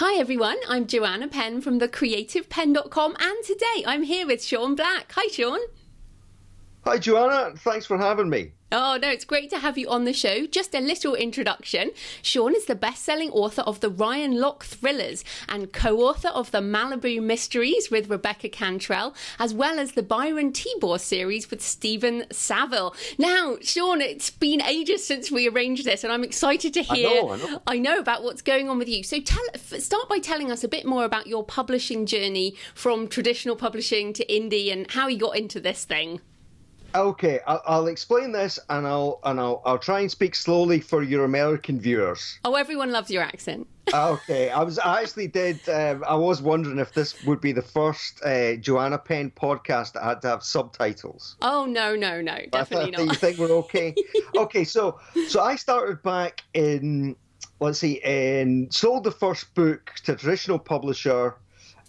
Hi everyone, I'm Joanna Penn from thecreativepenn.com and today I'm here with Sean Black. Hi Sean. Hi Joanna, thanks for having me. Oh no, it's great to have you on the show. Just a little introduction. Sean is the best-selling author of the Ryan Lochte thrillers and co-author of the Malibu Mysteries with Rebecca Cantrell, as well as the Byron Tibor series with Steven Savile. Now, Sean, it's been ages since we arranged this and I'm excited to hear I know about what's going on with you. So start by telling us a bit more about your publishing journey from traditional publishing to indie and how you got into this thing. Okay, I'll explain this, and I'll try and speak slowly for your American viewers. Oh, everyone loves your accent. Okay, I was wondering if this would be the first Joanna Penn podcast that had to have subtitles. Oh no, definitely not. You think we're okay? Okay, so I started back in sold the first book to a traditional publisher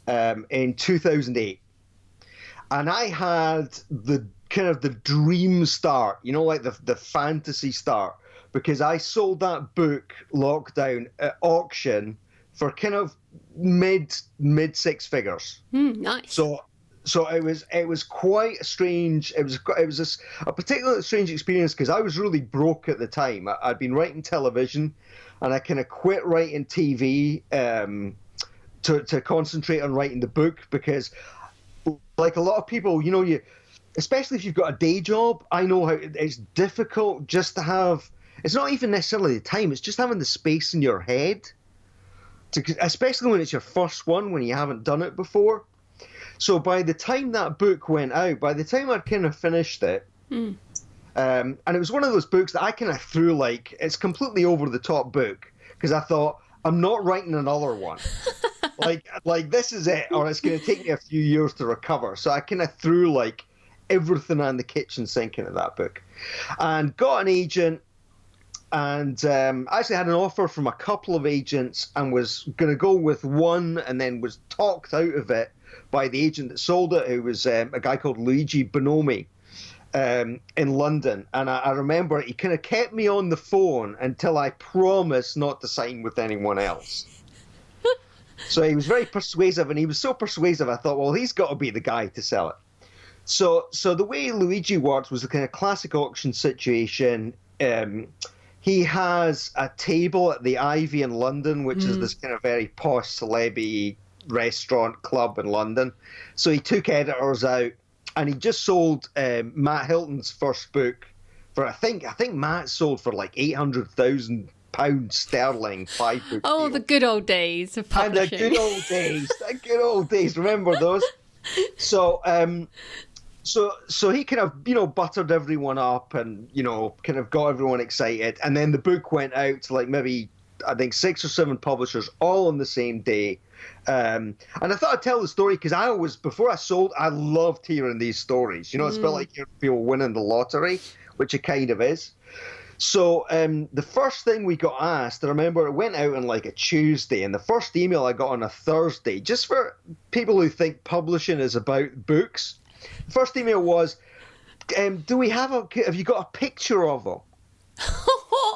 in 2008, and I had the dream start, like the fantasy start, because I sold that book Lockdown at auction for kind of mid six figures. Nice. So it was quite a strange. It was a particularly strange experience because I was really broke at the time. I'd been writing television, and I kind of quit writing TV to concentrate on writing the book because, like a lot of people, especially if you've got a day job, I know how it's difficult just to have, it's not even necessarily the time, it's just having the space in your head, especially when it's your first one, when you haven't done it before. So by the time that book went out, by the time I'd kind of finished it, and it was one of those books that I kind of threw it's completely over the top book, because I thought, I'm not writing another one. like this is it, or it's going to take me a few years to recover. So I kind of threw everything on the kitchen sink into that book, and got an agent, and actually had an offer from a couple of agents, and was going to go with one, and then was talked out of it by the agent that sold it, who was a guy called Luigi Bonomi in London. And I remember he kind of kept me on the phone until I promised not to sign with anyone else. So he was very persuasive, and he was so persuasive I thought, well, he's got to be the guy to sell it. So the way Luigi works was a kind of classic auction situation. He has a table at the Ivy in London, which is this kind of very posh celeb restaurant club in London. So he took editors out, and he just sold Matt Hilton's first book for, I think Matt sold for £800,000 sterling, 5-book Oh, deal. The good old days of publishing. And the good old days. Remember those? So he kind of, buttered everyone up and, kind of got everyone excited. And then the book went out to maybe, I think, 6 or 7 publishers all on the same day. And I thought I'd tell the story because before I sold, I loved hearing these stories. It's a bit like people winning the lottery, which it kind of is. So the first thing we got asked, I remember it went out on a Tuesday, and the first email I got on a Thursday, just for people who think publishing is about books. The first email was, have you got a picture of them?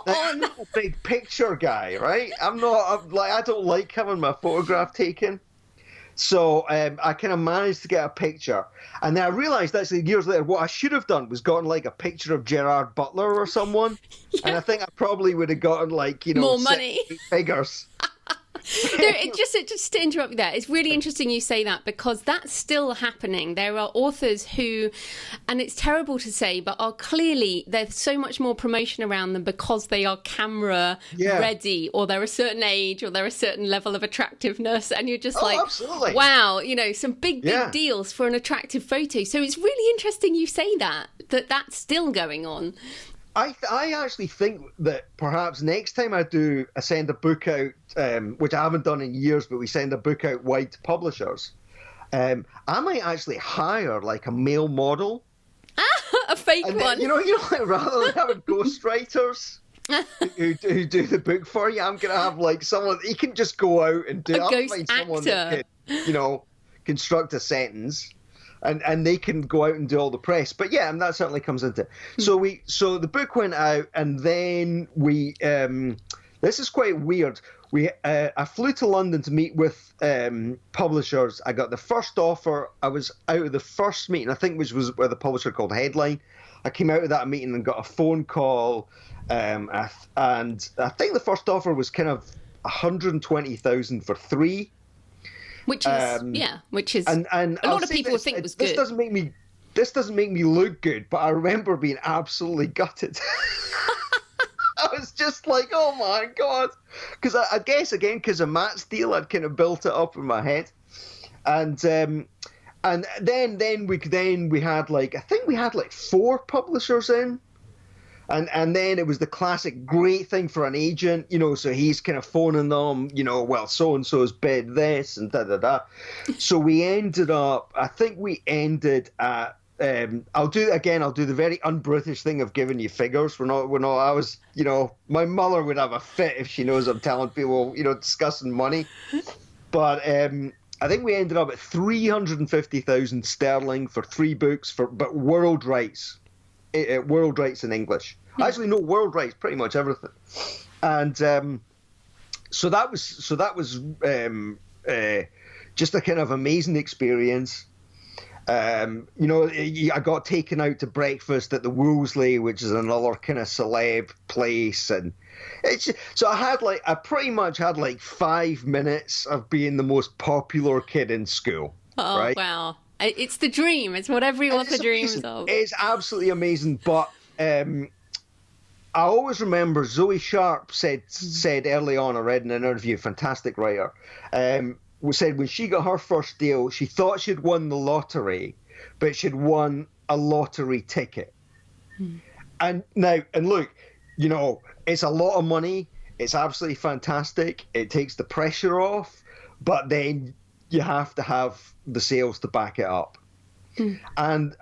I'm not a big picture guy, right? I don't like having my photograph taken. So I kind of managed to get a picture. And then I realised actually years later what I should have done was gotten a picture of Gerard Butler or someone. Yeah. And I think I probably would have gotten more money. Figures. Just to interrupt you there, it's really interesting you say that because that's still happening. There are authors who, and it's terrible to say, but there's so much more promotion around them because they are camera ready, or they're a certain age, or they're a certain level of attractiveness, and you're just absolutely. Wow, some big deals for an attractive photo. So it's really interesting you say that's still going on. I actually think that perhaps next time I send a book out, which I haven't done in years, but we send a book out wide to publishers, I might actually hire a male model. A fake and one. Then, rather than having ghostwriters who do the book for you, I'm going to have someone, he can just go out and do it. A ghost actor. Someone that can, construct a sentence. And they can go out and do all the press. But yeah, and that certainly comes into it. So the book went out, and then we This is quite weird. I flew to London to meet with publishers. I got the first offer. I was out of the first meeting, I think, which was with a publisher called Headline. I came out of that meeting and got a phone call, and I think the first offer was kind of 120,000 for 3. Which is and a lot of people think was good. This doesn't make me look good, but I remember being absolutely gutted. I was just like, oh my God. Because I guess, again, because of Matt's deal, I'd kind of built it up in my head. And then we had I think we had 4 publishers in. And then it was the classic great thing for an agent, so he's kind of phoning them, well, so-and-so's bid this and da-da-da. So we ended at, I'll do the very un-British thing of giving you figures. I was, my mother would have a fit if she knows I'm telling people, discussing money. But I think we ended up at 350,000 sterling for 3 books but world rights. World rights in English. Actually, no, world rights, pretty much everything. And so that was just a kind of amazing experience. I got taken out to breakfast at the Wolseley, which is another kind of celeb place, and so I pretty much had 5 minutes of being the most popular kid in school. Oh, right? Wow. It's the dream. It's what every author dreams of. It's absolutely amazing. But I always remember Zoe Sharp said early on, I read in an interview, fantastic writer, said when she got her first deal, she thought she'd won the lottery, but she'd won a lottery ticket. And look, it's a lot of money. It's absolutely fantastic. It takes the pressure off, but then you have to have the sales to back it up. And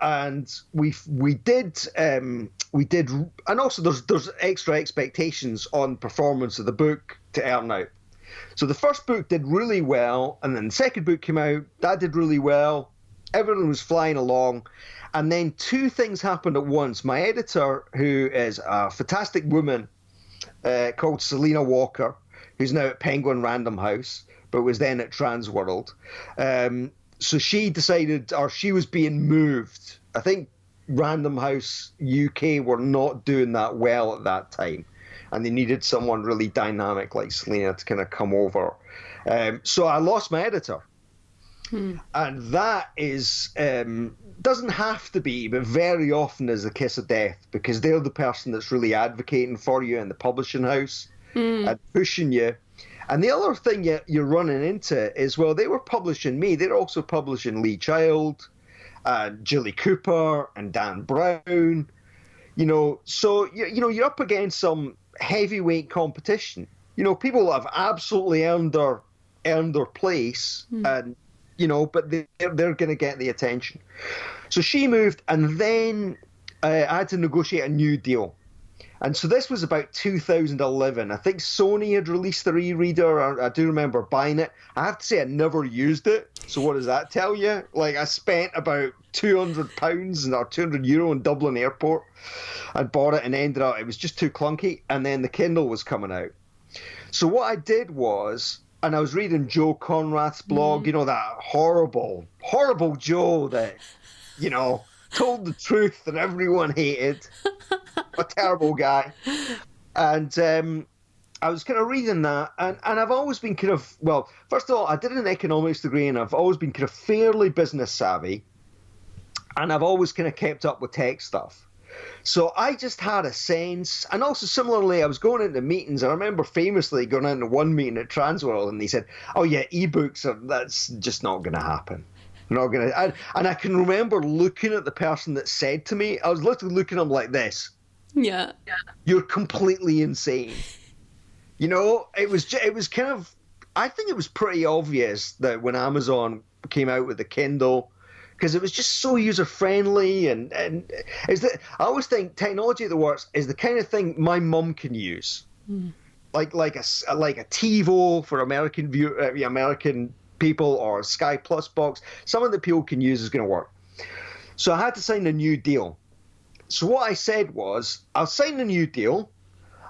we did, and also there's extra expectations on performance of the book to earn out. So the first book did really well, and then the second book came out, that did really well. Everyone was flying along, and then 2 things happened at once. My editor, who is a fantastic woman called Selena Walker, who's now at Penguin Random House, but was then at Transworld. So she decided, or she was being moved. I think Random House UK were not doing that well at that time, and they needed someone really dynamic like Selena to kind of come over. So I lost my editor. And that is, doesn't have to be, but very often is the kiss of death, because they're the person that's really advocating for you in the publishing house and pushing you. And the other thing you're running into is, well, they were publishing me. They're also publishing Lee Child and Julie Cooper and Dan Brown. So you're up against some heavyweight competition. People have absolutely earned their place, and but they're going to get the attention. So she moved, and then I had to negotiate a new deal. And so this was about 2011. I think Sony had released their e-reader. I do remember buying it. I have to say I never used it. So what does that tell you? I spent about £200 or €200 in Dublin Airport. I bought it and ended up, it was just too clunky. And then the Kindle was coming out. So what I did was, and I was reading Joe Conrad's blog, that horrible, horrible Joe that, told the truth that everyone hated. A terrible guy. And I was kind of reading that, and I've always been kind of, well, first of all, I did an economics degree, and I've always been kind of fairly business savvy, and I've always kind of kept up with tech stuff. So I just had a sense, and also similarly, I was going into meetings. I remember famously going into one meeting at Transworld, and they said, "Oh yeah, ebooks that's just not going to happen. Not going to." And I can remember looking at the person that said to me, I was literally looking at them like this. Yeah. You're completely insane. It was kind of, I think it was pretty obvious that when Amazon came out with the Kindle, because it was just so user friendly, and is that I always think technology that works is the kind of thing my mum can use, like a TiVo for American people, or a Sky Plus box. Something that people can use is going to work. So I had to sign a new deal. So what I said was, I'll sign a new deal.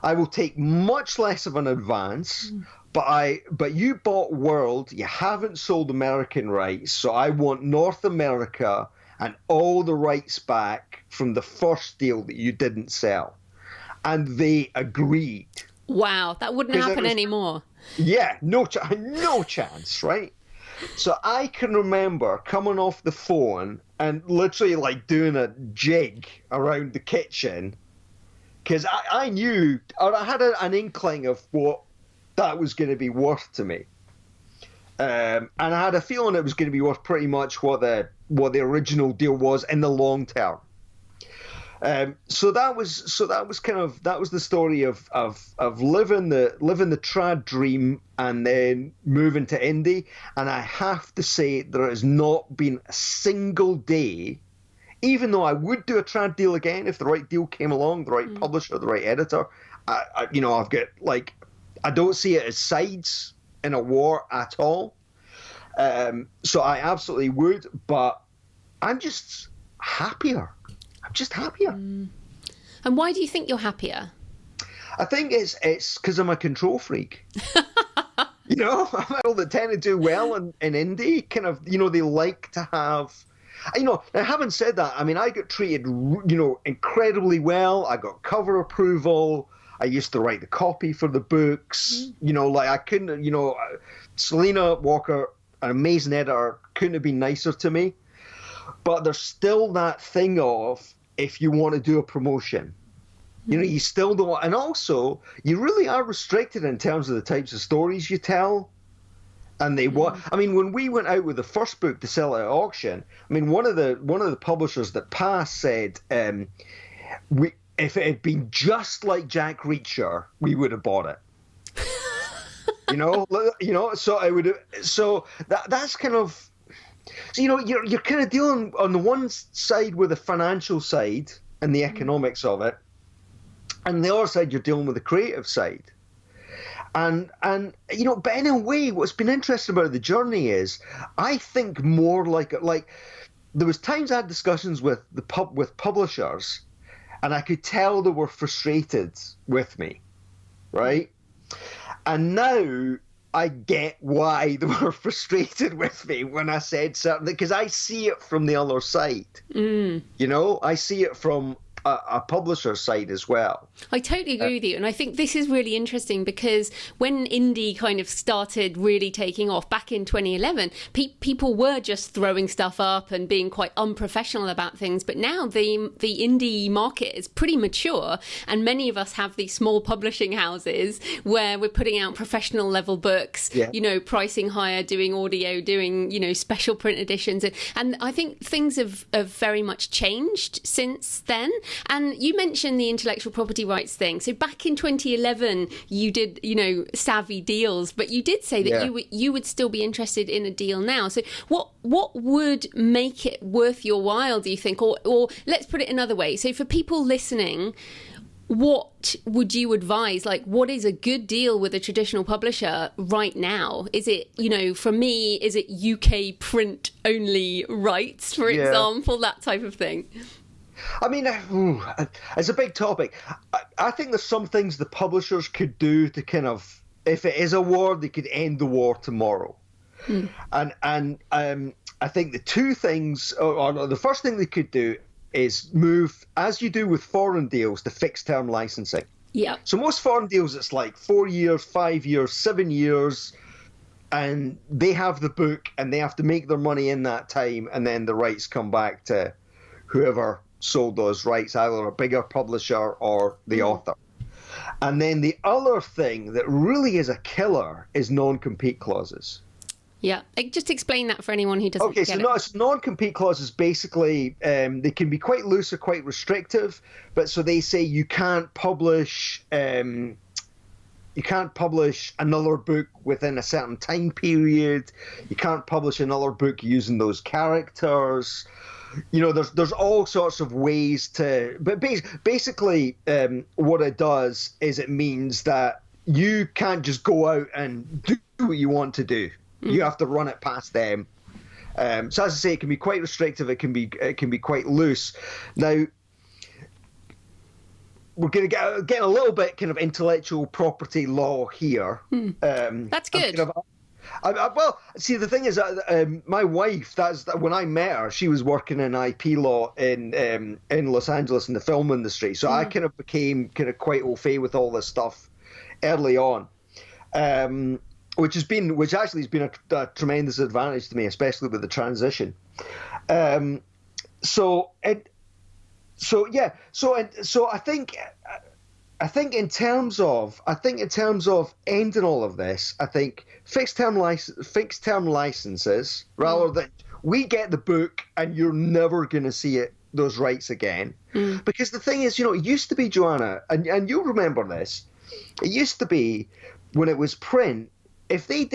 I will take much less of an advance, but you bought World, you haven't sold American rights, so I want North America and all the rights back from the first deal that you didn't sell. And they agreed. Wow, that wouldn't happen anymore. Yeah, no chance, right? So I can remember coming off the phone and literally like doing a jig around the kitchen, because I knew, or I had an inkling of what that was going to be worth to me. And I had a feeling it was going to be worth pretty much what the original deal was in the long term. So that was the story of living the trad dream and then moving to indie. And I have to say there has not been a single day, even though I would do a trad deal again if the right deal came along, the right publisher, the right editor. I've got like, I don't see it as sides in a war at all. So I absolutely would, but I'm just happier. I'm just happier. And why do you think you're happier? I think it's because I'm a control freak. People that tend to do well in indie, kind of, they like to have, now having said that, I mean, I got treated, incredibly well. I got cover approval. I used to write the copy for the books. I couldn't, Selena Walker, an amazing editor, couldn't have been nicer to me. But there's still that thing of, if you want to do a promotion, you still don't. And also, you really are restricted in terms of the types of stories you tell. And when we went out with the first book to sell at auction, I mean, one of the publishers that passed said, if it had been just like Jack Reacher, we would have bought it. So I would. So that's kind of. So, you're kind of dealing on the one side with the financial side and the economics of it, and the other side you're dealing with the creative side. And but in a way, what's been interesting about the journey is, I think more like there was times I had discussions with publishers, and I could tell they were frustrated with me, right? And now I get why they were frustrated with me when I said something, because I see it from the other side. I see it from a publisher's side as well. I totally agree with you. And I think this is really interesting because when indie kind of started really taking off back in 2011, people were just throwing stuff up and being quite unprofessional about things. But now the indie market is pretty mature, and many of us have these small publishing houses where we're putting out professional level books, pricing higher, doing audio, doing, special print editions. And I think things have very much changed since then. And you mentioned the intellectual property rights thing. So back in 2011, you did, savvy deals, but you did say that you would still be interested in a deal now. So what would make it worth your while, do you think? Or let's put it another way. So for people listening, what would you advise? Like, what is a good deal with a traditional publisher right now? Is it, for me, is it UK print only rights, for example, that type of thing? I mean, it's a big topic. I think there's some things the publishers could do to kind of, if it is a war, they could end the war tomorrow. And I think the two things, or the first thing they could do is move, as you do with foreign deals, to fixed term licensing. Yeah. So most foreign deals, it's like 4 years, 5 years, 7 years, and they have the book and they have to make their money in that time, and then the rights come back to whoever sold those rights, either a bigger publisher or the author. And then the other thing that really is a killer is non-compete clauses. Yeah, just explain that for anyone who doesn't get it. Okay, so non-compete clauses basically, they can be quite loose or quite restrictive, but so they say you can't publish another book within a certain time period. You can't publish another book using those characters. There's all sorts of ways to, but basically what it does is it means that you can't just go out and do what you want to do. You have to run it past them. So as I say, it can be quite restrictive. It can be quite loose. Now, we're going to get a little bit kind of intellectual property law here. That's good. Well, see, the thing is, my wife, when I met her, she was working in IP law in Los Angeles in the film industry. So I kind of became kind of quite au fait with all this stuff early on, which actually has been a tremendous advantage to me, especially with the transition. So I think in terms of ending all of this, I think fixed term licenses, rather than we get the book and you're never going to see those rights again. Because the thing is, it used to be, Joanna, and you'll remember this, it used to be when it was print, if they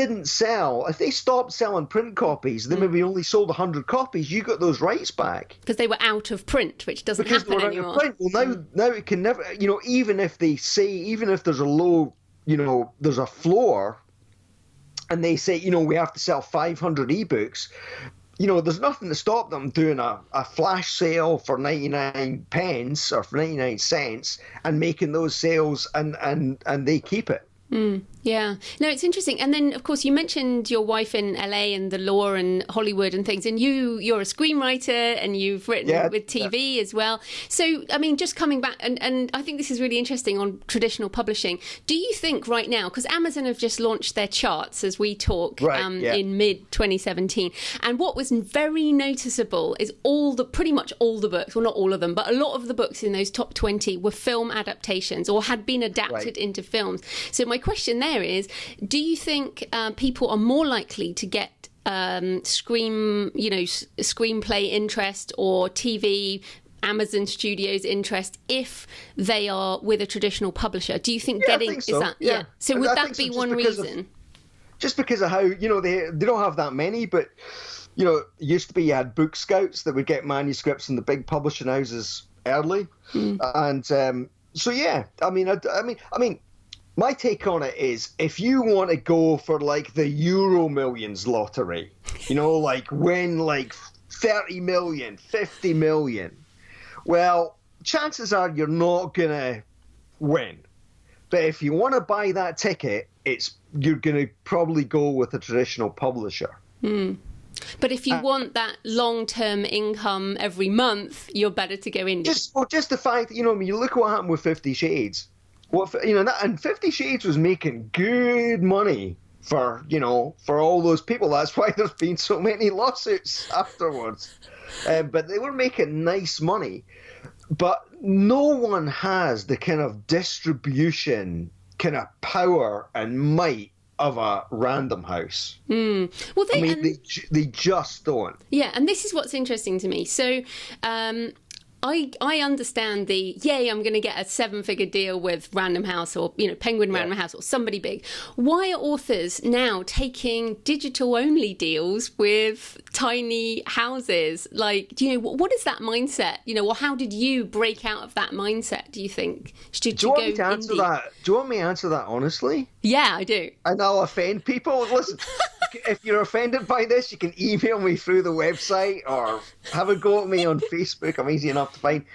stopped selling print copies, they maybe only sold 100 copies, you got those rights back. Because they were out of print, which doesn't happen anymore. Well, now it can never, even if there's a low, there's a floor, and they say, we have to sell 500 ebooks, there's nothing to stop them doing a flash sale for 99 pence or for 99 cents and making those sales, and they keep it. Yeah. No, it's interesting. And then, of course, you mentioned your wife in LA and the law and Hollywood and things. And you're a screenwriter and you've written with TV as well. So, I mean, just coming back, and I think this is really interesting on traditional publishing. Do you think right now, because Amazon have just launched their charts as we talk in mid-2017, and what was very noticeable is pretty much all the books, well, not all of them, but a lot of the books in those top 20 were film adaptations or had been adapted into films. So my question there is, do you think people are more likely to get screenplay interest or TV Amazon Studios interest if they are with a traditional publisher? Do you think So would that be one reason? Just because of how they don't have that many, but it used to be you had book scouts that would get manuscripts in the big publishing houses early, and so yeah, I mean. My take on it is, if you want to go for like the Euro Millions lottery, like win like 30 million, 50 million, well, chances are you're not going to win. But if you want to buy that ticket, you're going to probably go with a traditional publisher. But if you want that long-term income every month, you're better to go indie. Just the fact that, you look at what happened with 50 Shades. And 50 Shades was making good money for all those people. That's why there's been so many lawsuits afterwards. But they were making nice money. But no one has the kind of distribution, kind of power and might of a Random House. Well, they just don't. Yeah, and this is what's interesting to me. So, I understand I'm going to get a 7-figure deal with Random House or, Penguin Random House or somebody big. Why are authors now taking digital-only deals with tiny houses? Like, what is that mindset? Or how did you break out of that mindset, do you think? Do you want me to answer that? Do you want me to answer that honestly? Yeah, I do. And I'll offend people. Listen, if you're offended by this, you can email me through the website or have a go at me on Facebook. I'm easy enough to find.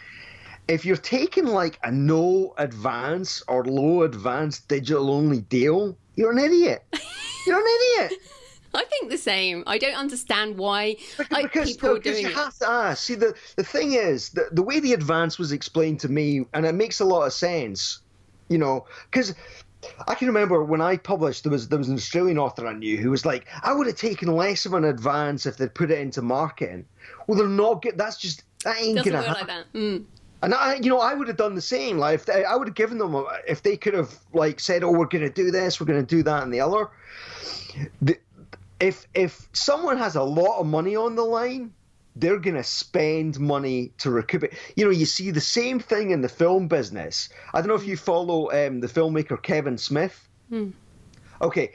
If you're taking like a no advance or low advance digital only deal, you're an idiot. You're an idiot. I think the same. I don't understand why people are doing it. You have to ask. See, the thing is, the way the advance was explained to me, and it makes a lot of sense, because I can remember when I published, there was an Australian author I knew who was like, I would have taken less of an advance if they'd put it into marketing. Well, they're not good. That ain't going to happen. Like that. And I would have done the same. Like, I would have given them, if they could have like said, oh, we're going to do this, we're going to do that and the other. If someone has a lot of money on the line, they're going to spend money to recoup it. You see the same thing in the film business. I don't know if you follow the filmmaker Kevin Smith. Okay,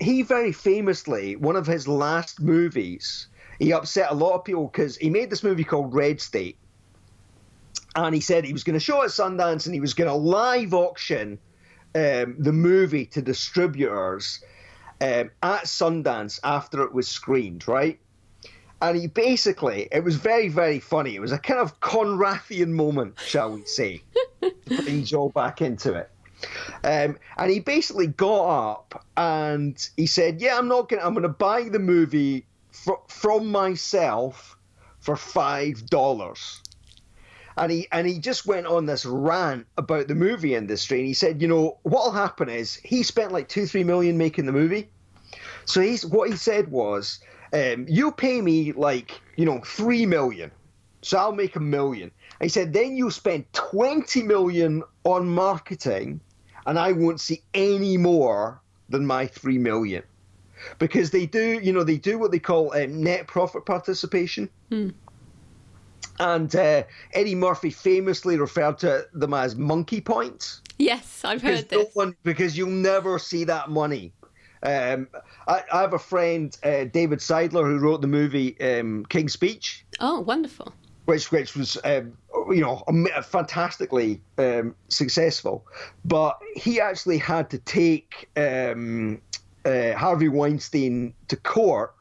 he very famously, one of his last movies, he upset a lot of people because he made this movie called Red State. And he said he was going to show it at Sundance and he was going to live auction the movie to distributors at Sundance after it was screened, right? And he basically, it was very, very funny. It was a kind of Conrathian moment, shall we say, to bring Joe back into it. And he basically got up and he said, "Yeah, I'm going to buy the movie from myself for $5." And he just went on this rant about the movie industry. And he said, what'll happen is he spent like 2-3 million making the movie. So what he said was, you pay me like, 3 million. So I'll make $1 million. And he said, then you'll spend 20 million on marketing and I won't see any more than my 3 million. Because they do what they call net profit participation. And Eddie Murphy famously referred to them as monkey points. Yes, I've heard this. Because you'll never see that money. I have a friend, David Seidler, who wrote the movie King's Speech. Oh, wonderful. Which was, fantastically successful. But he actually had to take Harvey Weinstein to court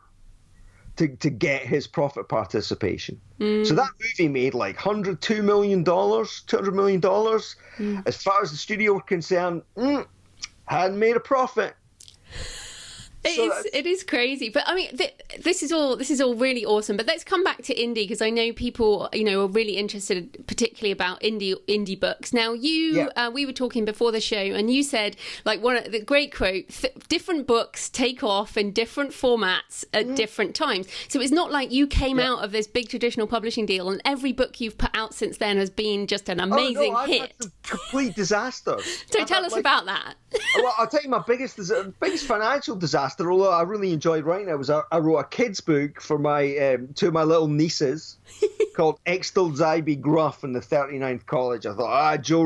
to get his profit participation. So that movie made like $200 million. As far as the studio were concerned, hadn't made a profit. It is crazy, but I mean, this is all really awesome. But let's come back to indie, because I know people, are really interested, particularly about indie books. Now, we were talking before the show, and you said, like, one of the great quote: different books take off in different formats at different times. So it's not like you came out of this big traditional publishing deal, and every book you've put out since then has been just an amazing hit. I've had some complete disasters. So tell us about that. Well, I'll tell you my biggest financial disaster, although I really enjoyed writing it, I wrote a kids' book for my two of my little nieces called Extol Zybe Gruff in the 39th College. I thought, Joe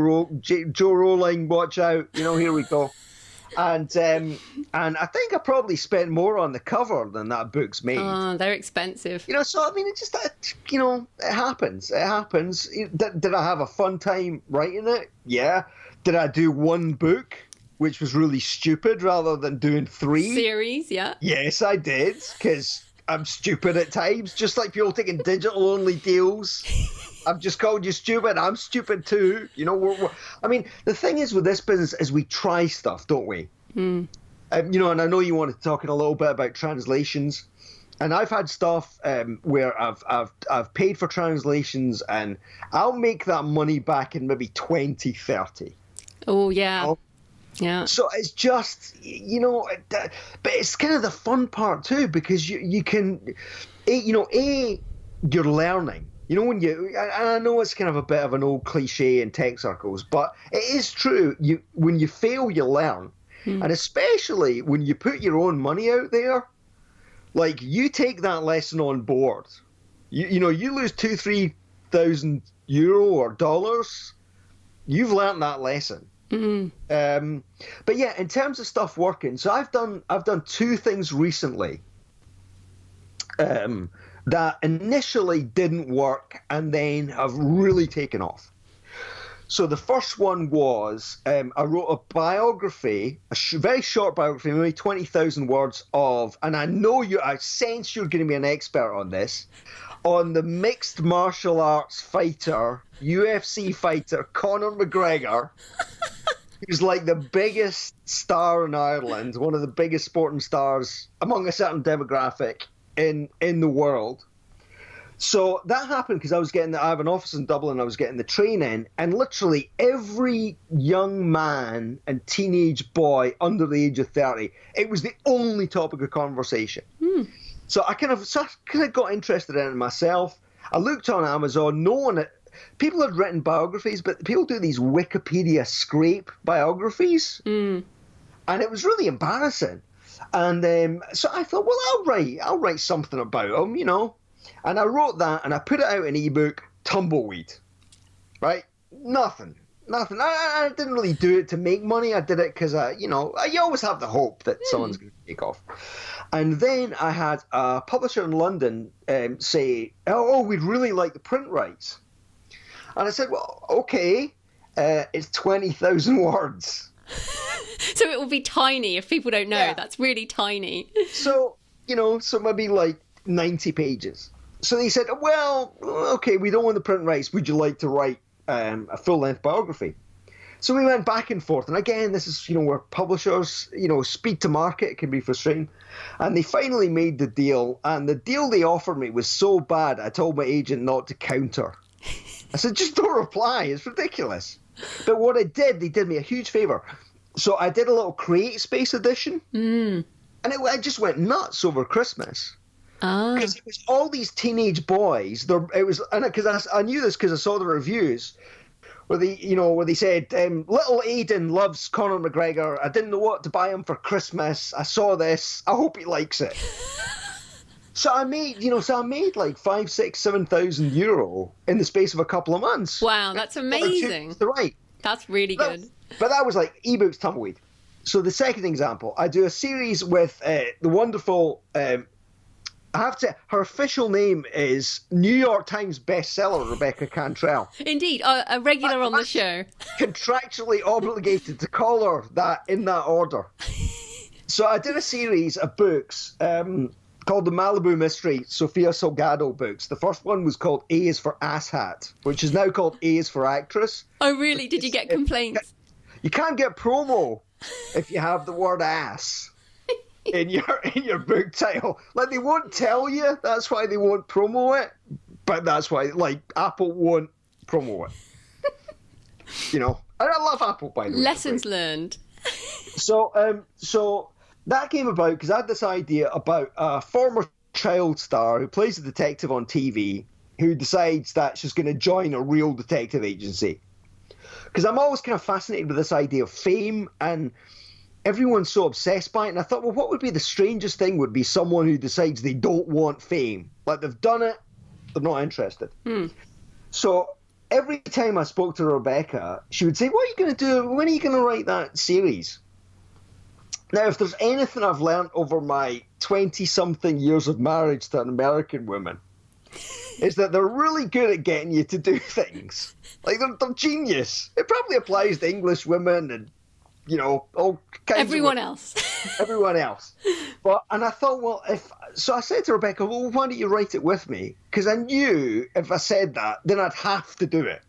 Rowling, watch out, here we go. And I think I probably spent more on the cover than that book's made. Oh, they're expensive. So I mean, it just, it happens. It happens. Did I have a fun time writing it? Yeah. Did I do one book, which was really stupid, rather than doing 3 series? Yeah. Yes, I did, because I'm stupid at times, just like people taking digital-only deals. I've just called you stupid. I'm stupid too. I mean, the thing is with this business is we try stuff, don't we? And I know you want to talk in a little bit about translations. And I've had stuff where I've paid for translations, and I'll make that money back in maybe 2030. Oh, yeah. Yeah. So it's just, but it's kind of the fun part too, because you can, you're learning. And I know it's kind of a bit of an old cliche in tech circles, but it is true. When you fail, you learn. And especially when you put your own money out there, like you take that lesson on board. You lose €2,000-3,000 or dollars. You've learned that lesson. But yeah, in terms of stuff working, so I've done 2 things recently that initially didn't work and then have really taken off. So the first one was I wrote a biography, very short biography, maybe 20,000 words and I sense you're going to be an expert on this, on the mixed martial arts fighter, UFC fighter, Conor McGregor. He's like the biggest star in Ireland, one of the biggest sporting stars among a certain demographic in the world. So that happened because I have an office in Dublin, I was getting the train in, and literally every young man and teenage boy under the age of 30, it was the only topic of conversation. So I kind of got interested in it myself. I looked on Amazon, people had written biographies, but people do these Wikipedia scrape biographies, and it was really embarrassing. And so I thought, well, I'll write something about them, And I wrote that, and I put it out in ebook, tumbleweed, right? Nothing. I didn't really do it to make money. I did it because, you always have the hope that someone's going to take off. And then I had a publisher in London say, we'd really like the print rights. And I said, well, okay, it's 20,000 words. So it will be tiny if people don't know. Yeah. That's really tiny. So, so maybe like 90 pages. So they said, well, okay, we don't want the print rights. Would you like to write a full-length biography? So we went back and forth. And again, this is, where publishers, speed to market can be frustrating. And they finally made the deal. And the deal they offered me was so bad, I told my agent not to counter. I said, just don't reply. It's ridiculous. But what I did, they did me a huge favor. So I did a little Create Space edition. And I just went nuts over Christmas. Because it was all these teenage boys. Because I knew this because I saw the reviews. Where they said, little Aiden loves Conor McGregor. I didn't know what to buy him for Christmas. I saw this. I hope he likes it. So I made like 5,000, 6,000, 7,000 euro in the space of a couple of months. Wow, that's amazing. Right. That's really good. But that was like ebooks tumbleweed. So the second example, I do a series with the wonderful. I have to. Her official name is New York Times bestseller Rebecca Cantrell. Indeed, a regular on the show. Contractually obligated to call her that in that order. So I did a series of books called the Malibu Mysteries, Sofia Salgado books. The first one was called A is for Asshat, which is now called A is for Actress. Oh, really? Did you get complaints? You can't get promo if you have the word ass in your book title. Like, they won't tell you that's why they won't promo it, but that's why, like, Apple won't promo it. And I love Apple, by the way. Lessons learned. So that came about because I had this idea about a former child star who plays a detective on TV who decides that she's going to join a real detective agency. Because I'm always kind of fascinated with this idea of fame, and everyone's so obsessed by it. And I thought, well, what would be the strangest thing would be someone who decides they don't want fame. Like, they've done it, they're not interested. So every time I spoke to Rebecca, she would say, what are you going to do? When are you going to write that series? Now, if there's anything I've learned over my 20-something years of marriage to an American woman, is that they're really good at getting you to do things. Like, they're genius. It probably applies to English women and, all kinds Everyone of else. Everyone else. And I thought, so I said to Rebecca, well, why don't you write it with me? Because I knew if I said that, then I'd have to do it.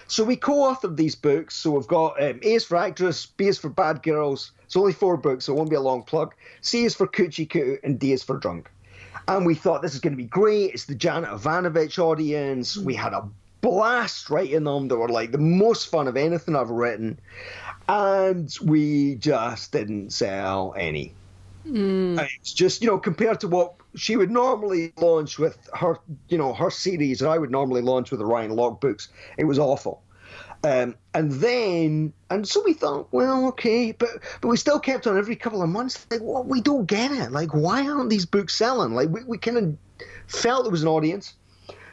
So we co-authored these books. So we've got A is for Actress, B is for Bad Girls. It's only 4 books, so it won't be a long plug. C is for Coochie Coo, and D is for Drunk. And we thought this is going to be great. It's the Janet Ivanovic audience. We had a blast writing them. They were like the most fun of anything I've written. And we just didn't sell any. It's just, compared to what she would normally launch with her, her series, or I would normally launch with the Ryan Locke books, it was awful. And so we thought, well, okay, but we still kept on every couple of months. Like, well, we don't get it. Like, why aren't these books selling? Like, we kind of felt there was an audience.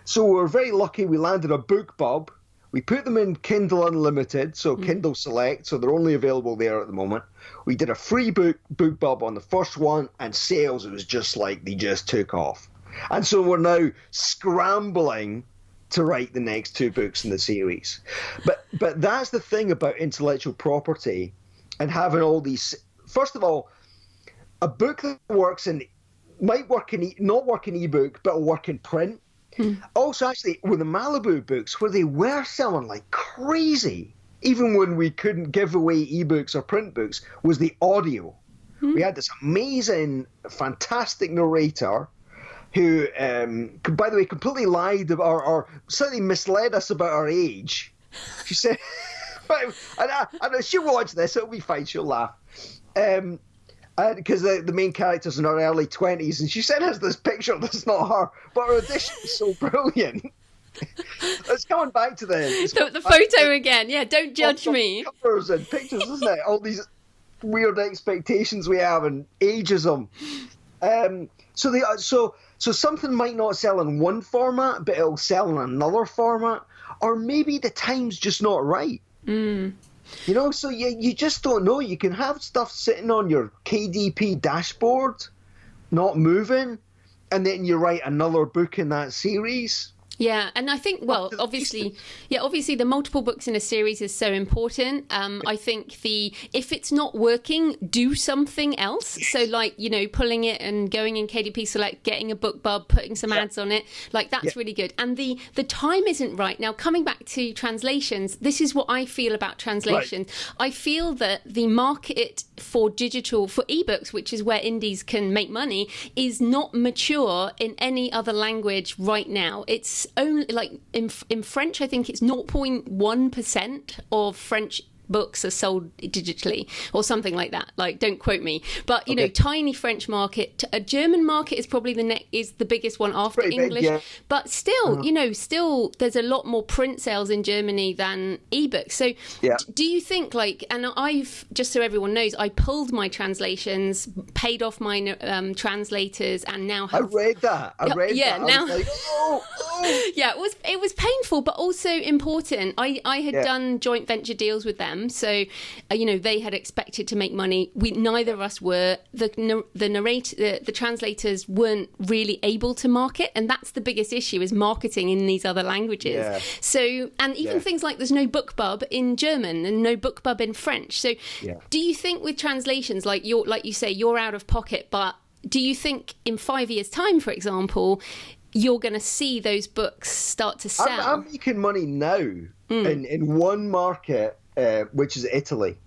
So we were very lucky. We landed a BookBub. We put them in Kindle Unlimited, so Kindle Select, so they're only available there at the moment. We did a free BookBub on the first one, and sales, it was just like they just took off. And so we're now scrambling to write the next 2 books in the series. But that's the thing about intellectual property and having all these. First of all, a book that might not work in ebook, but will work in print. Also, actually, with the Malibu books, where they were selling like crazy, even when we couldn't give away ebooks or print books, was the audio. We had this amazing, fantastic narrator who, by the way, completely lied about, or slightly misled us about our age. She said, I know she'll watch this, it'll be fine, she'll laugh. Because the main character's in her early 20s, and she sent us this picture that's not her, but her audition is so brilliant. It's coming back to the photo again. Yeah, don't judge me. Covers and pictures, isn't it? All these weird expectations we have and ageism. So something might not sell in one format, but it'll sell in another format, or maybe the time's just not right. So you just don't know. You can have stuff sitting on your KDP dashboard, not moving, and then you write another book in that series. Yeah, and I think, well, obviously the multiple books in a series is so important. I think if it's not working, do something else. So, like, you know, pulling it and going in KDP Select, getting a book bub, putting some ads on it, like that's really good. And the time isn't right. Now, coming back to translations, this is what I feel about translations. Right. I feel that the market for digital, for ebooks, which is where indies can make money, is not mature in any other language right now. It's only like in French, I think it's 0.1% of French books are sold digitally or something like that. Like, don't quote me, but you know, tiny French market. A German market is probably the biggest one after English, big, but still, you know, still there's a lot more print sales in Germany than ebooks. So do you think, like, and I've, just so everyone knows, I pulled my translations, paid off my translators, and now have, I read that. Now, I was like, yeah, it was painful, but also important. I had done joint venture deals with them. So, you know, they had expected to make money. Neither of us were. The translators weren't really able to market, and that's the biggest issue, is marketing in these other languages. Yeah. So, and even things like there's no bookbub in German and no bookbub in French. So, do you think with translations, like you say, you're out of pocket, but do you think in 5 years' time, for example, you're going to see those books start to sell? I'm making money now in one market. Which is Italy.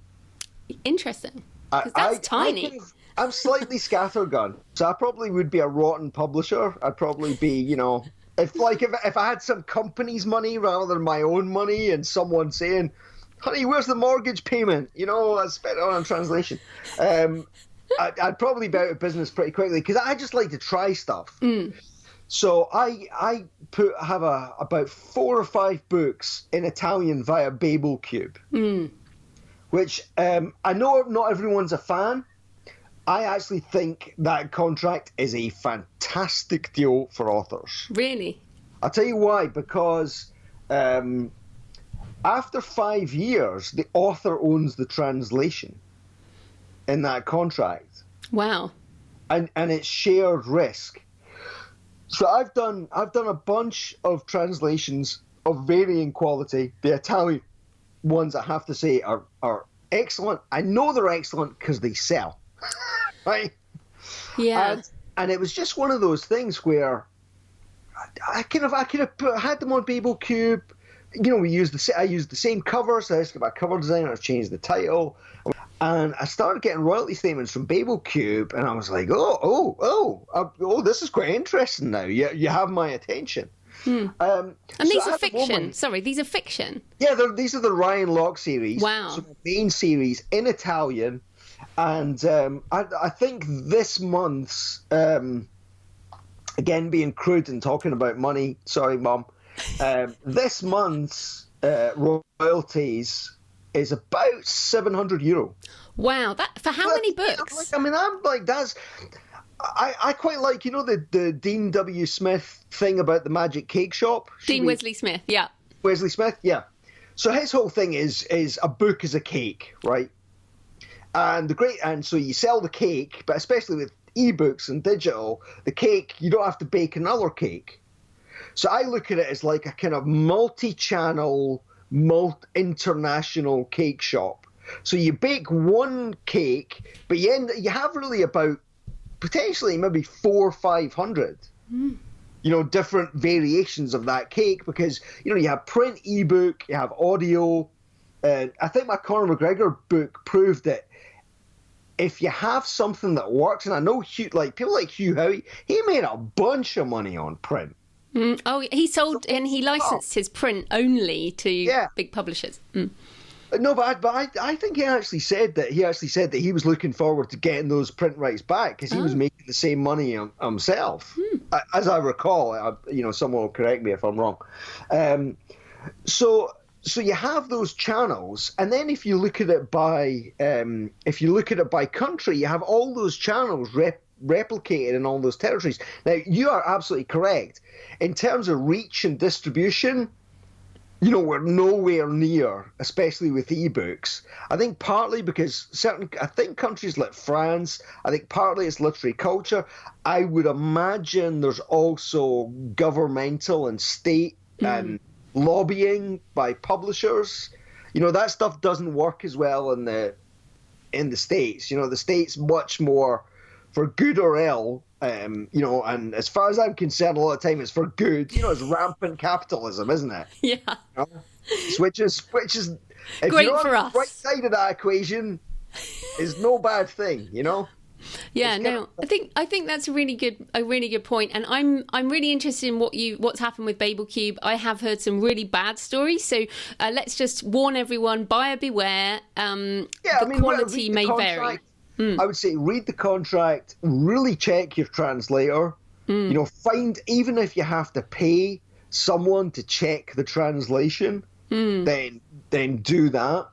Interesting. Because that's tiny. I'm slightly scattergun, so I probably would be a rotten publisher. I'd probably be, you know, if I had some company's money rather than my own money, and someone saying, "Honey, where's the mortgage payment?" You know, I spent it on translation. I'd probably be out of business pretty quickly, because I just like to try stuff. So I have about 4 or 5 books in Italian via BabelCube, which I know not everyone's a fan. I actually think that contract is a fantastic deal for authors. Really? I'll tell you why. Because after 5 years, the author owns the translation in that contract. Wow. And it's shared risk. So I've done a bunch of translations of varying quality. The Italian ones, I have to say, are excellent. I know they're excellent because they sell, right? Yeah. And it was just one of those things where I could have had them on BabelCube. You know, I used the same cover, so I just got my cover designer, I've changed the title. And I started getting royalty statements from BabelCube, and I was like, oh, this is quite interesting now. You have my attention. And these are fiction. Sorry, these are fiction. Yeah, these are the Ryan Locke series. Wow. So the main series in Italian. And I think this month's, again, being crude and talking about money, sorry, Mom, this month's royalties is about €700. Wow, that for how many books? I'm like, I quite like, you know, the Dean W. Smith thing about the Magic Cake Shop. Wesley Smith, yeah. Wesley Smith, yeah. So his whole thing is a book is a cake, right? And so you sell the cake, but especially with ebooks and digital, the cake, you don't have to bake another cake. So I look at it as like a kind of multi-channel, international cake shop. So you bake one cake, but you have really about potentially maybe 400 or 500, you know, different variations of that cake, because, you know, you have print, ebook, you have audio. I think my Conor McGregor book proved that if you have something that works, and I know people like Hugh Howey, he made a bunch of money on print. Oh, he sold and he licensed his print only to big publishers. No, but I think he actually said that he was looking forward to getting those print rights back, because he was making the same money himself, as I recall. You know, someone will correct me if I'm wrong. So you have those channels, and then if you look at it by country, you have all those channels replicated in all those territories. Now, you are absolutely correct. In terms of reach and distribution, we're nowhere near, especially with ebooks. I think partly because I think countries like France, I think partly it's literary culture. I would imagine there's also governmental and state and lobbying by publishers. That stuff doesn't work as well in the States. The States much more for good or ill. And as far as I'm concerned, a lot of time it's for good. It's rampant capitalism, isn't it? Yeah. Which is if great you're for on us. the right side of that equation, is no bad thing. Yeah, no, I think that's a really good point, and I'm really interested in what's happened with Babel Cube. I have heard some really bad stories, so let's just warn everyone: buyer beware. Quality may vary. I would say read the contract, really check your translator. Find, even if you have to pay someone to check the translation, then do that.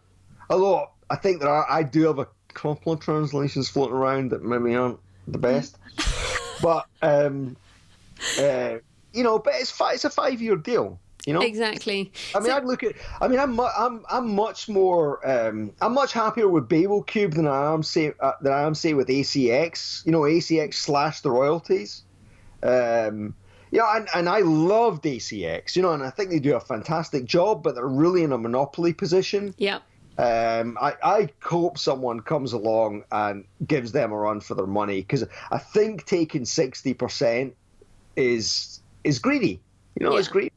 Although I think I do have a couple of translations floating around that maybe aren't the best, but but it's a 5-year deal. Exactly. I'm much more. I'm much happier with Babel Cube than I am say with ACX. ACX slashed the royalties. And I loved ACX. And I think they do a fantastic job, but they're really in a monopoly position. Yeah. I hope someone comes along and gives them a run for their money, because I think taking 60% is greedy. It's greedy.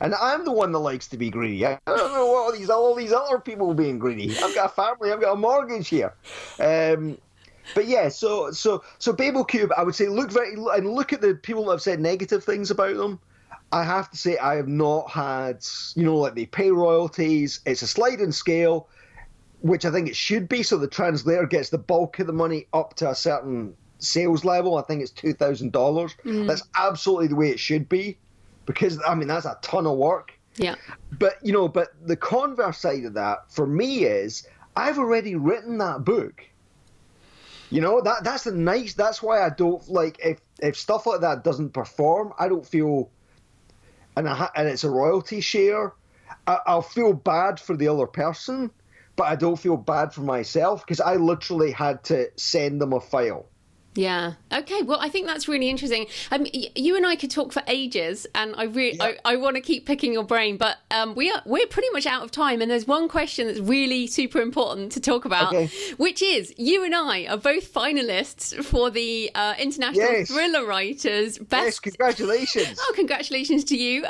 And I'm the one that likes to be greedy. I don't know what all these other people being greedy. I've got a family. I've got a mortgage here. But yeah, so Babel Cube, I would say look at the people that have said negative things about them. I have to say I have not had, like they pay royalties. It's a sliding scale, which I think it should be. So the translator gets the bulk of the money up to a certain sales level. I think it's $2,000. That's absolutely the way it should be. Because, that's a ton of work. Yeah. But the converse side of that, for me, is I've already written that book. That's why I don't, like, if stuff like that doesn't perform, I don't feel, and it's a royalty share, I'll feel bad for the other person, but I don't feel bad for myself, because I literally had to send them a file. Yeah. Okay. Well, I think that's really interesting. You and I could talk for ages, and I want to keep picking your brain, but we're pretty much out of time. And there's one question that's really super important to talk about, which is you and I are both finalists for the International Thriller Writers Best. Yes, congratulations! Oh, congratulations to you!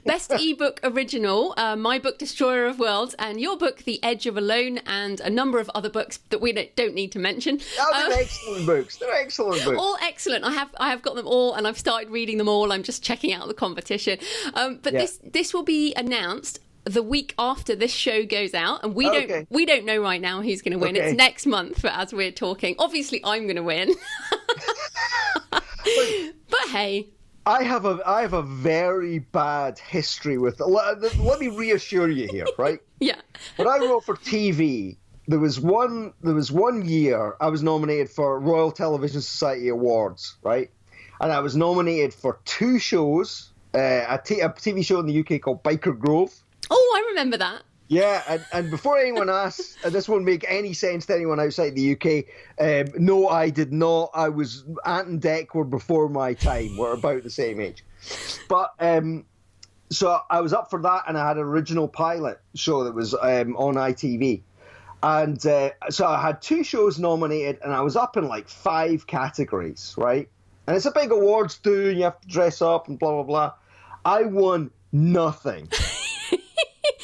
Best ebook original, my book Destroyer of Worlds, and your book The Edge of Alone, and a number of other books that we don't need to mention. Oh, they're excellent books. They're excellent books. All excellent. I have got them all, and I've started reading them all. I'm just checking out the competition. This will be announced the week after this show goes out, and we don't know right now who's going to win. It's next month, as we're talking. Obviously, I'm going to win. But hey. I have a very bad history with. Let me reassure you here, right? Yeah. When I wrote for TV, there was one year I was nominated for Royal Television Society Awards, right? And I was nominated for 2 shows, a TV show in the UK called Biker Grove. Oh, I remember that. Yeah, and before anyone asks, and this won't make any sense to anyone outside the UK, no, I did not. Ant and Dec were before my time. We're about the same age. But so I was up for that, and I had an original pilot show that was on ITV. And so I had 2 shows nominated, and I was up in like 5 categories, right? And it's a big awards do, and you have to dress up and blah, blah, blah. I won nothing.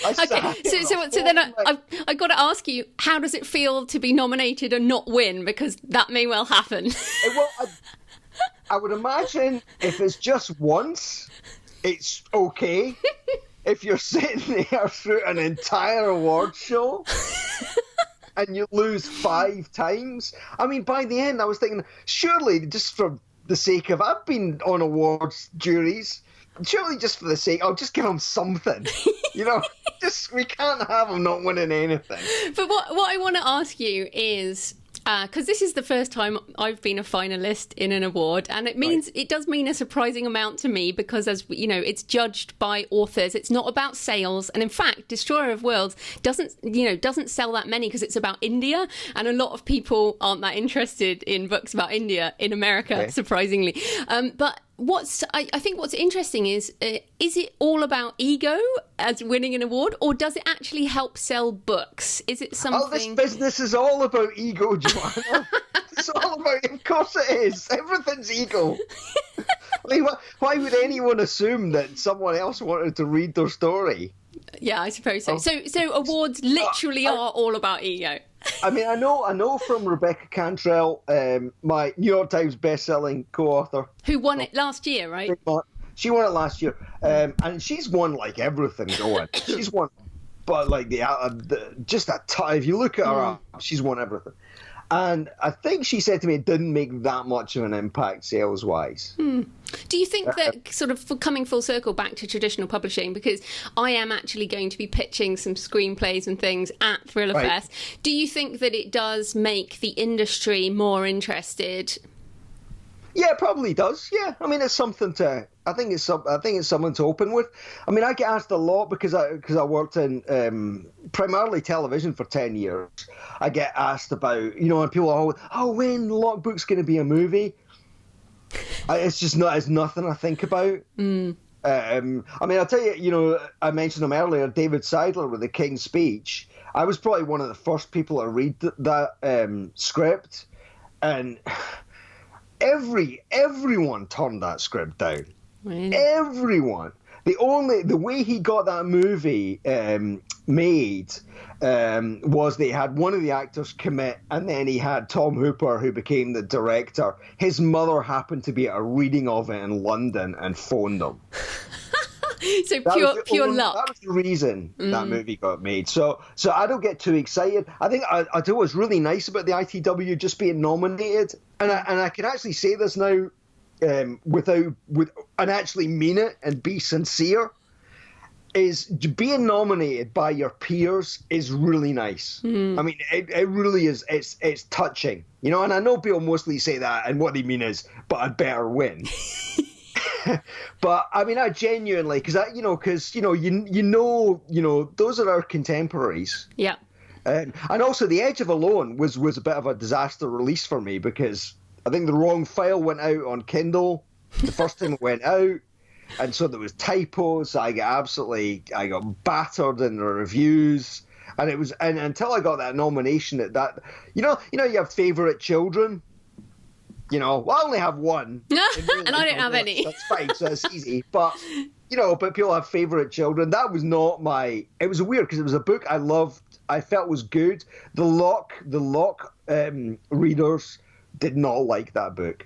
Okay, so then I've got to ask you, how does it feel to be nominated and not win? Because that may well happen. Well, I would imagine if it's just once, it's okay. If you're sitting there through an entire awards show and you lose 5 times, by the end I was thinking, surely just for the sake of, I've been on awards juries, surely just for the sake, I'll just give them something. We can't have them not winning anything. But what I want to ask you is, because this is the first time I've been a finalist in an award, and it does mean a surprising amount to me because, as you know, it's judged by authors. It's not about sales, and in fact, Destroyer of Worlds doesn't sell that many because it's about India, and a lot of people aren't that interested in books about India in America, surprisingly. But I think what's interesting is it all about ego as winning an award, or does it actually help sell books? Is it something? Oh, this business is all about ego, Joanna. It's all about, of course it is. Everything's ego. I mean, why would anyone assume that someone else wanted to read their story? Yeah, I suppose so. So awards literally are all about ego. I mean, I know from Rebecca Cantrell, my New York Times best-selling co-author, who won it last year, right? She won it last year, and she's won like everything going. She's won, but like if you look at her up, she's won everything. And I think she said to me it didn't make that much of an impact sales-wise. Do you think that, sort of coming full circle back to traditional publishing, because I am actually going to be pitching some screenplays and things at Thriller Fest, do you think that it does make the industry more interested? Yeah, it probably does. Yeah, I mean, it's something to. I think it's something to open with. I mean, I get asked a lot because I worked in primarily television for 10 years. I get asked about, and people are always, when Lockbook's going to be a movie? It's nothing I think about. I mean, I'll tell you, I mentioned him earlier, David Seidler with The King's Speech. I was probably one of the first people to read that script, and everyone turned that script down. Really? Everyone. The way he got that movie made was they had one of the actors commit, and then he had Tom Hooper, who became the director. His mother happened to be at a reading of it in London and phoned him. So pure luck. That was the reason that movie got made. So I don't get too excited. I think I do what's really nice about the ITW just being nominated, and I can actually say this now and actually mean it and be sincere. Is being nominated by your peers is really nice. I mean, it really is. It's touching, And I know people mostly say that, and what they mean is, but I'd better win. But I mean, I genuinely, because those are our contemporaries. Yeah. And also, The Edge of Alone was a bit of a disaster release for me because I think the wrong file went out on Kindle the first time it went out, and so there was typos. I got battered in the reviews, and it was until I got that nomination at that. You have favorite children. I only have one. And I don't have any. That's fine, so that's easy. But, but people have favourite children. That was not my... It was weird because it was a book I loved. I felt was good. The Lock readers did not like that book.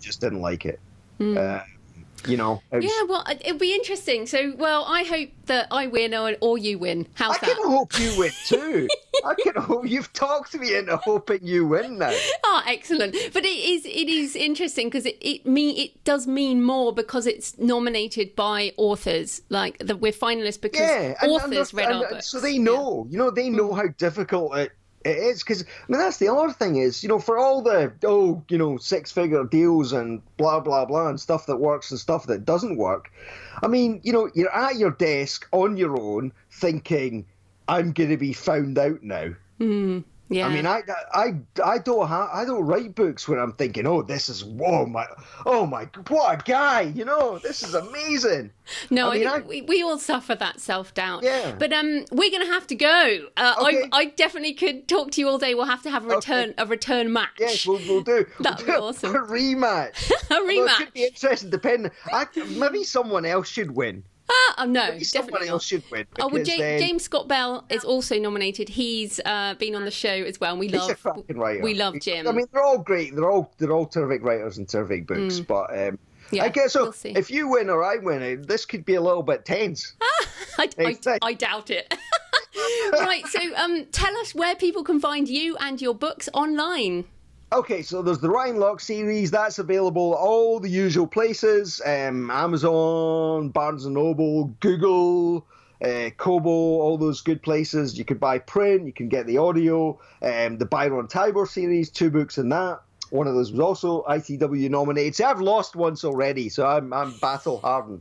Just didn't like it. It'll be interesting. So, I hope that I win or you win. How's that? I can hope you win too. I can hope you've talked me into hoping you win now. Oh, excellent! But it is interesting because it does mean more because it's nominated by authors. Like we're finalists because authors read our books. So they know. They know how difficult it is, because that's the other thing is, for all the 6-figure deals and blah blah blah and stuff that works and stuff that doesn't work. I mean, you're at your desk on your own thinking, I'm going to be found out now. Yeah. I mean, I don't write books where I'm thinking, this is what a guy, this is amazing. No, we all suffer that self-doubt. Yeah. But we're going to have to go. Okay. I definitely could talk to you all day. We'll have to have a return match. Yes, we'll do. That'd be awesome. A rematch. It could be interesting. Maybe someone else should win. No, maybe someone else should win. James Scott Bell is also nominated. He's been on the show as well. And he's a cracking writer. We love Jim. I mean, they're all great. They're all terrific writers and terrific books. But I guess so. We'll if you win or I win, this could be a little bit tense. I doubt it. Right. So, tell us where people can find you and your books online. Okay, so there's the Ryan Locke series. That's available all the usual places. Amazon, Barnes & Noble, Google, Kobo, all those good places. You could buy print, you can get the audio, the Byron Tibor series, 2 books in that. One of those was also ITW nominated. See, I've lost once already, so I'm battle hardened.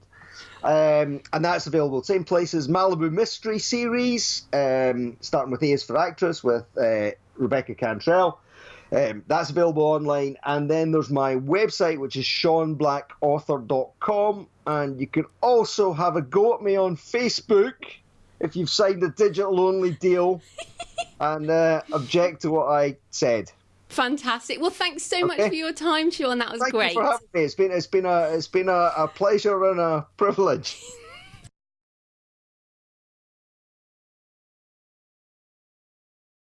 And that's available same places. Malibu Mystery series, starting with A is for Actress with Rebecca Cantrell. That's available online. And then there's my website, which is seanblackauthor.com. And you can also have a go at me on Facebook if you've signed a digital-only deal and object to what I said. Fantastic. Well, thanks so much for your time, Sean. That was Thank great. you for having me. It's been a pleasure and a privilege.